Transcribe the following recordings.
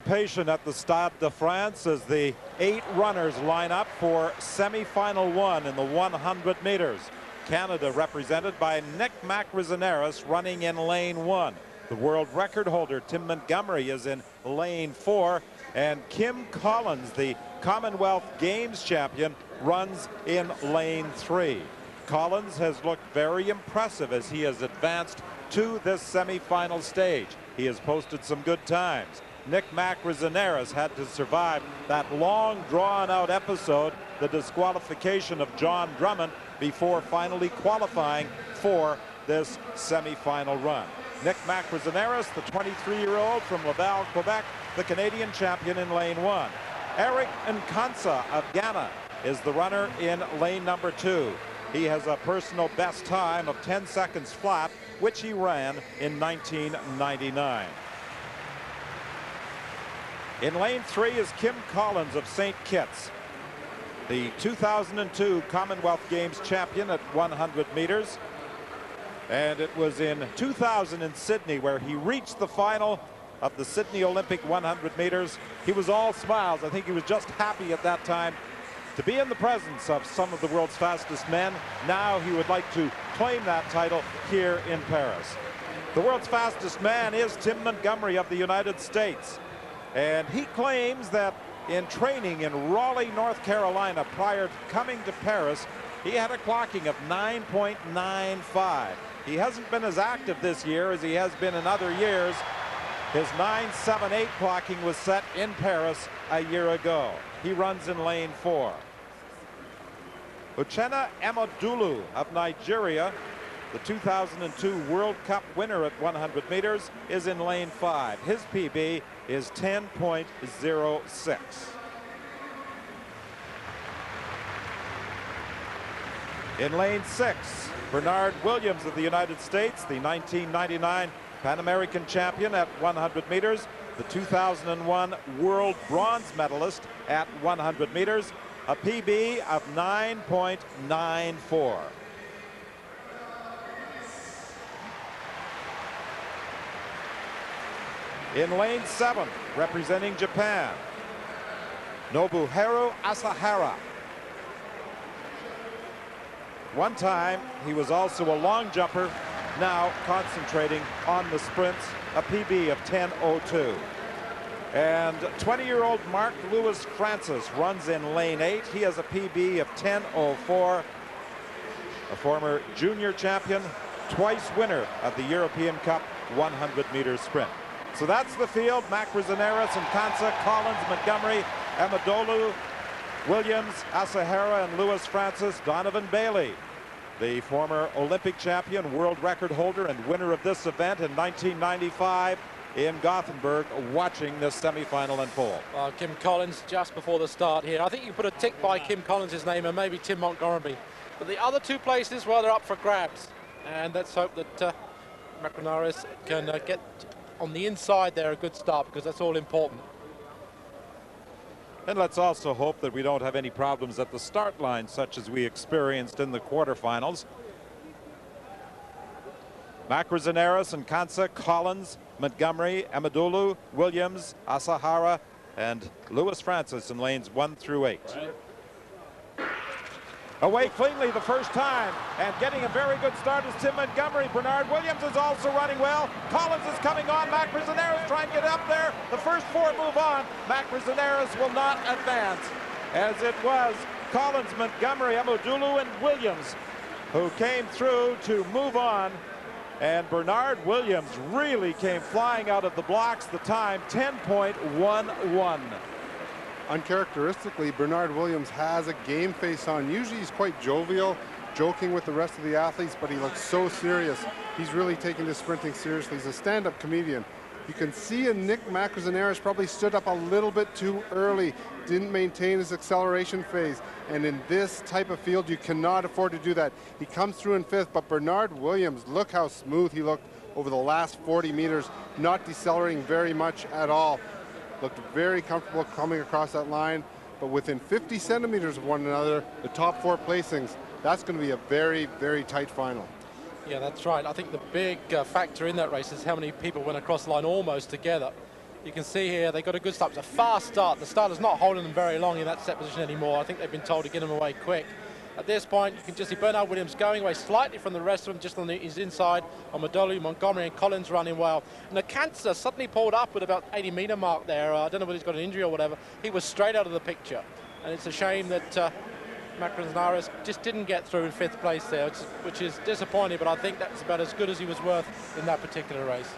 anticipation at the Stade de France as the 8 runners line up for semi-final 1 in the 100 meters. Canada represented by Nick Macrizanaris running in lane 1. The world record holder Tim Montgomery is in lane 4, and Kim Collins, the Commonwealth Games champion, runs in lane 3. Collins has looked very impressive as he has advanced to this semi-final stage. He has posted some good times. Nick Macrizanaris had to survive that long drawn-out episode, the disqualification of John Drummond, before finally qualifying for this semi-final run. Nick Macrizanaris, the 23-year-old from Laval, Quebec, the Canadian champion in lane 1. Eric Nkansa of Ghana is the runner in lane number 2. He has a personal best time of 10 seconds flat, which he ran in 1999. In lane 3 is Kim Collins of St. Kitts, the 2002 Commonwealth Games champion at 100 meters. And it was in 2000 in Sydney where he reached the final of the Sydney Olympic 100 meters. He was all smiles. I think he was just happy at that time to be in the presence of some of the world's fastest men. Now he would like to claim that title here in Paris. The world's fastest man is Tim Montgomery of the United States. And he claims that in training in Raleigh, North Carolina, prior to coming to Paris, he had a clocking of 9.95. He hasn't been as active this year as he has been in other years. His 9.78 clocking was set in Paris a year ago. He runs in lane 4. Uchenna Emodulu of Nigeria, the 2002 World Cup winner at 100 meters, is in lane 5. His PB is 10.06. In lane 6, Bernard Williams of the United States, the 1999 Pan American champion at 100 meters, the 2001 world bronze medalist at 100 meters, a PB of 9.94. In lane 7, representing Japan, Nobuhiro Asahara. One time, he was also a long jumper, now concentrating on the sprints, a PB of 10.02. And 20-year-old Mark Lewis Francis runs in lane 8. He has a PB of 10.04. A former junior champion, twice winner of the European Cup 100 meters sprint. So that's the field. Macrizanaris, Nkansa, Collins, Montgomery, Emodulu, Williams, Asahara, and Lewis Francis. Donovan Bailey, the former Olympic champion, world record holder, and winner of this event in 1995 in Gothenburg, watching this semifinal unfold. Well, Kim Collins just before the start here. I think you put a tick by Kim Collins' name and maybe Tim Montgomery. But the other two places, well, they're up for grabs. And let's hope that Macrizanaris can get on the inside there a good start, because that's all important. And let's also hope that we don't have any problems at the start line, such as we experienced in the quarterfinals. Macrizanaris, Nkansa, Collins, Montgomery, Emodulu, Williams, Asahara, and Lewis Francis in lanes 1 through 8. Away cleanly the first time, and getting a very good start is Tim Montgomery. Bernard Williams is also running well. Collins is coming on. Macrizanaris trying to get up there. The first 4 move on. Macrizanaris will not advance, as it was Collins, Montgomery, Emodulu, and Williams who came through to move on. And Bernard Williams really came flying out of the blocks. The time, 10.11. Uncharacteristically, Bernard Williams has a game face on. Usually he's quite jovial, joking with the rest of the athletes, but he looks so serious. He's really taking this sprinting seriously. He's a stand-up comedian. You can see Nick Macrizanaris probably stood up a little bit too early, didn't maintain his acceleration phase. And in this type of field, you cannot afford to do that. He comes through in 5th, but Bernard Williams, look how smooth he looked over the last 40 meters, not decelerating very much at all. Looked very comfortable coming across that line, but within 50 centimeters of one another, the top 4 placings, that's going to be a very, very tight final. Yeah, that's right. I think the big factor in that race is how many people went across the line almost together. You can see here they got a good start. It's a fast start. The starter's not holding them very long in that set position anymore. I think they've been told to get them away quick. At this point, you can just see Bernard Williams going away slightly from the rest of them, just on his inside on Madolu, Montgomery, and Collins running well. And the Cancer suddenly pulled up with about 80-meter mark there. I don't know whether he's got an injury or whatever. He was straight out of the picture. And it's a shame that Macranaris just didn't get through in 5th place there, which is disappointing, but I think that's about as good as he was worth in that particular race.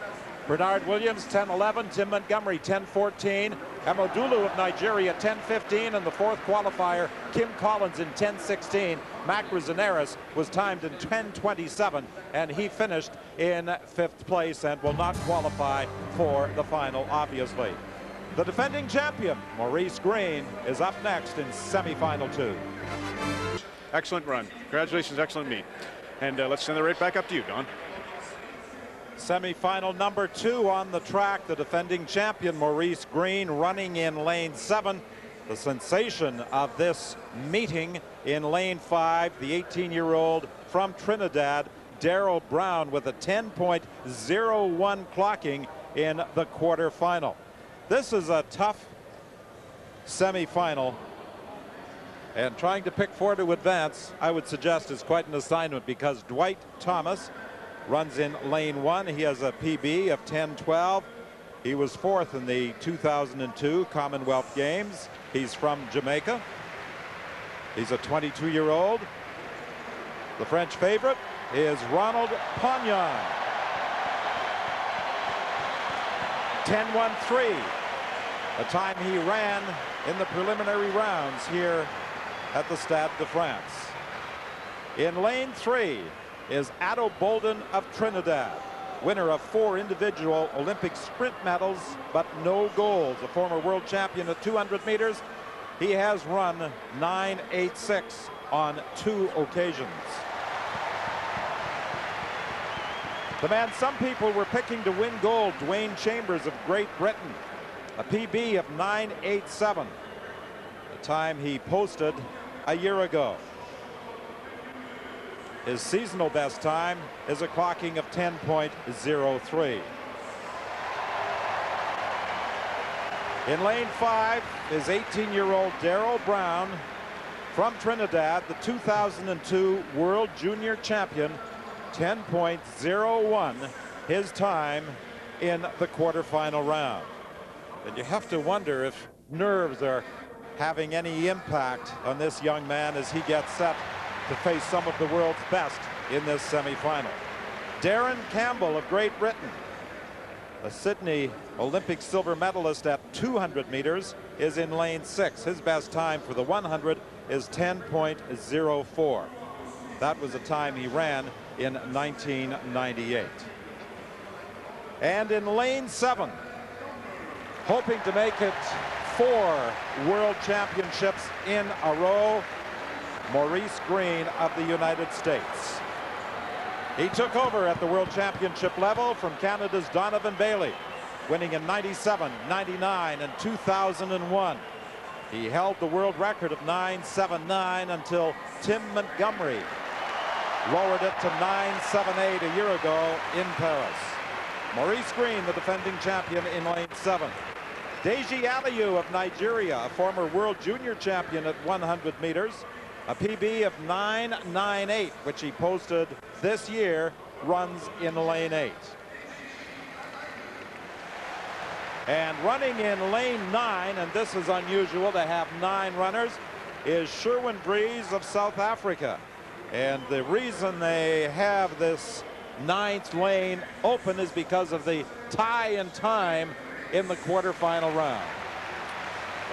Bernard Williams 10-11, Tim Montgomery 10-14, Amodulu of Nigeria 10-15, and the 4th qualifier Kim Collins in 10-16. Mac Rizanares was timed in 10-27, and he finished in 5th place and will not qualify for the final, obviously. The defending champion, Maurice Green, is up next in semi-final 2. Excellent run. Congratulations, excellent meet. And let's send it right back up to you, Don. Semi-final number 2 on the track. The defending champion, Maurice Green, running in lane 7. The sensation of this meeting in lane 5, the 18-year-old from Trinidad, Darrell Brown, with a 10.01 clocking in the quarterfinal. This is a tough semi-final, and trying to pick 4 to advance, I would suggest, is quite an assignment, because Dwight Thomas runs in lane 1. He has a PB of 10-12. He was 4th in the 2002 Commonwealth Games. He's from Jamaica. He's a 22-year-old. The French favorite is Ronald Pagnon. 10-1-3, a time he ran in the preliminary rounds here at the Stade de France. In lane 3 is Addo Bolden of Trinidad, winner of 4 individual Olympic sprint medals, but no golds. A former world champion at 200 meters. He has run 9.86 on 2 occasions. The man some people were picking to win gold, Dwain Chambers of Great Britain, a PB of 9.87, the time he posted a year ago. His seasonal best time is a clocking of 10.03. In lane 5 is 18-year-old Darrell Brown from Trinidad, the 2002 World Junior Champion, 10.01, his time in the quarterfinal round. And you have to wonder if nerves are having any impact on this young man as he gets set to face some of the world's best in this semi-final. Darren Campbell of Great Britain, a Sydney Olympic silver medalist at 200 meters, is in lane 6. His best time for the 100 is 10.04. That was a time he ran in 1998. And in lane 7, hoping to make it 4 world championships in a row, Maurice Green of the United States. He took over at the World Championship level from Canada's Donovan Bailey, winning in 97, 99, and 2001. He held the world record of 9.79 until Tim Montgomery lowered it to 9.78 a year ago in Paris. Maurice Green, the defending champion, in lane 7. Deji Aliyu of Nigeria, a former world junior champion at 100 meters, a PB of 9.98, which he posted this year, runs in lane 8. And running in lane 9, and this is unusual to have 9 runners, is Sherwin Breeze of South Africa. And the reason they have this 9th lane open is because of the tie in time in the quarterfinal round.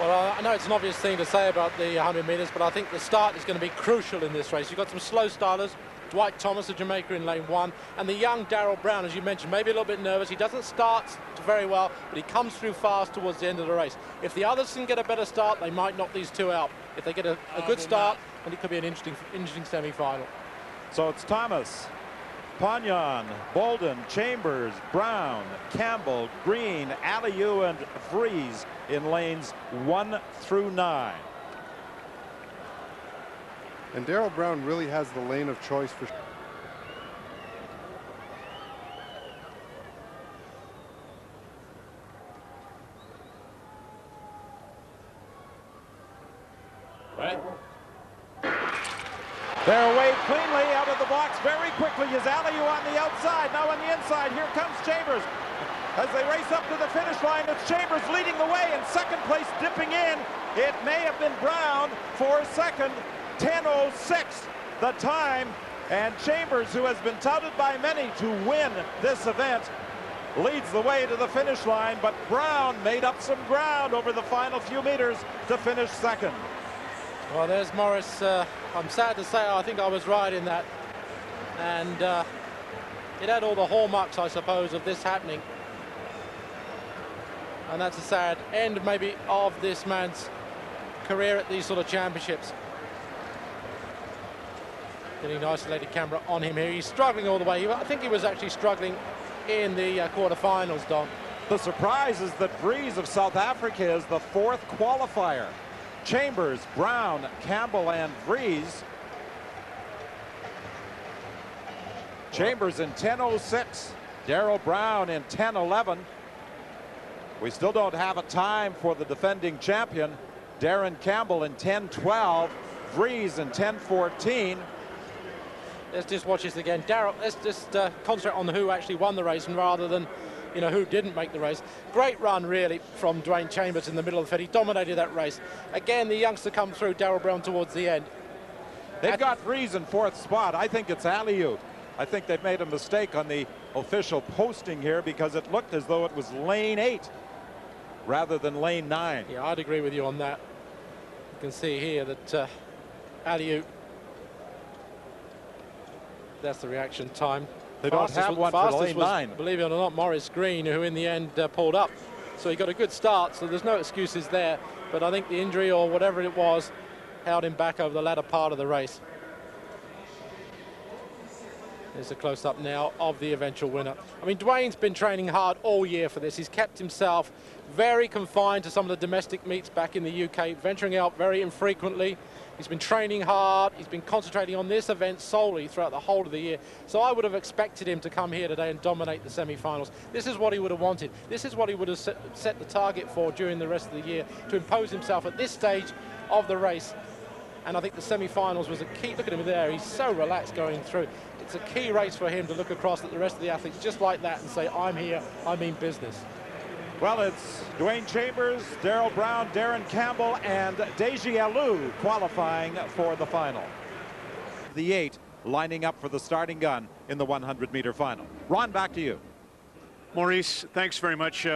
Well, I know it's an obvious thing to say about the 100 meters, but I think the start is going to be crucial in this race. You've got some slow starters, Dwight Thomas of Jamaica in lane 1, and the young Darrell Brown, as you mentioned, maybe a little bit nervous. He doesn't start very well, but he comes through fast towards the end of the race. If the others can get a better start, they might knock these 2 out. If they get a good start, then it could be an interesting semi-final. So it's Thomas, Pagnon, Bolden, Chambers, Brown, Campbell, Green, Aliyu, and Vries in lanes 1 through 9. And Darrell Brown really has the lane of choice for They're away cleanly out of the box very quickly is Aliu on the outside. Now on the inside, here comes Chambers. As they race up to the finish line, it's Chambers leading the way in second place, dipping in. It may have been Brown for second. 10:06 the time, and Chambers, who has been touted by many to win this event, leads the way to the finish line, but Brown made up some ground over the final few meters to finish second. Well, there's Morris. I'm sad to say I think I was right in that, and it had all the hallmarks, I suppose, of this happening, and that's a sad end maybe of this man's career at these sort of championships. Getting an isolated camera on him here. He's struggling all the way. I think he was actually struggling in the quarterfinals, Don. The surprise is that Vries of South Africa is the fourth qualifier. Chambers, Brown, Campbell, and Vries. Chambers in 10:06. Darrell Brown in 10:11. We still don't have a time for the defending champion. Darren Campbell in 10:12. Vries in 10:14. Let's just watch this again. Darrell, let's just concentrate on who actually won the race and rather than, you know, who didn't make the race. Great run, really, from Dwain Chambers in the middle of the field. He dominated that race. Again, the youngster come through, Darrell Brown, towards the end. They've got Vries in fourth spot. I think it's Aliu. I think they've made a mistake on the official posting here because it looked as though it was lane 8 rather than lane 9. Yeah, I'd agree with you on that. You can see here that Aliu, that's the reaction time. They don't have one for lane 9. Believe it or not, Morris Green, who in the end pulled up. So he got a good start, so there's no excuses there. But I think the injury or whatever it was held him back over the latter part of the race. There's a close-up now of the eventual winner. I mean, Dwain's been training hard all year for this. He's kept himself very confined to some of the domestic meets back in the UK, venturing out very infrequently. He's been training hard. He's been concentrating on this event solely throughout the whole of the year. So I would have expected him to come here today and dominate the semi-finals. This is what he would have wanted. This is what he would have set the target for during the rest of the year, to impose himself at this stage of the race. And I think the semi-finals was a key. Look at him there. He's so relaxed going through. It's a key race for him to look across at the rest of the athletes just like that and say, I'm here, I mean business. Well, it's Dwain Chambers, Darrell Brown, Darren Campbell, and Deji Aliu qualifying for the final. The 8 lining up for the starting gun in the 100-meter final. Ron, back to you. Maurice, thanks very much.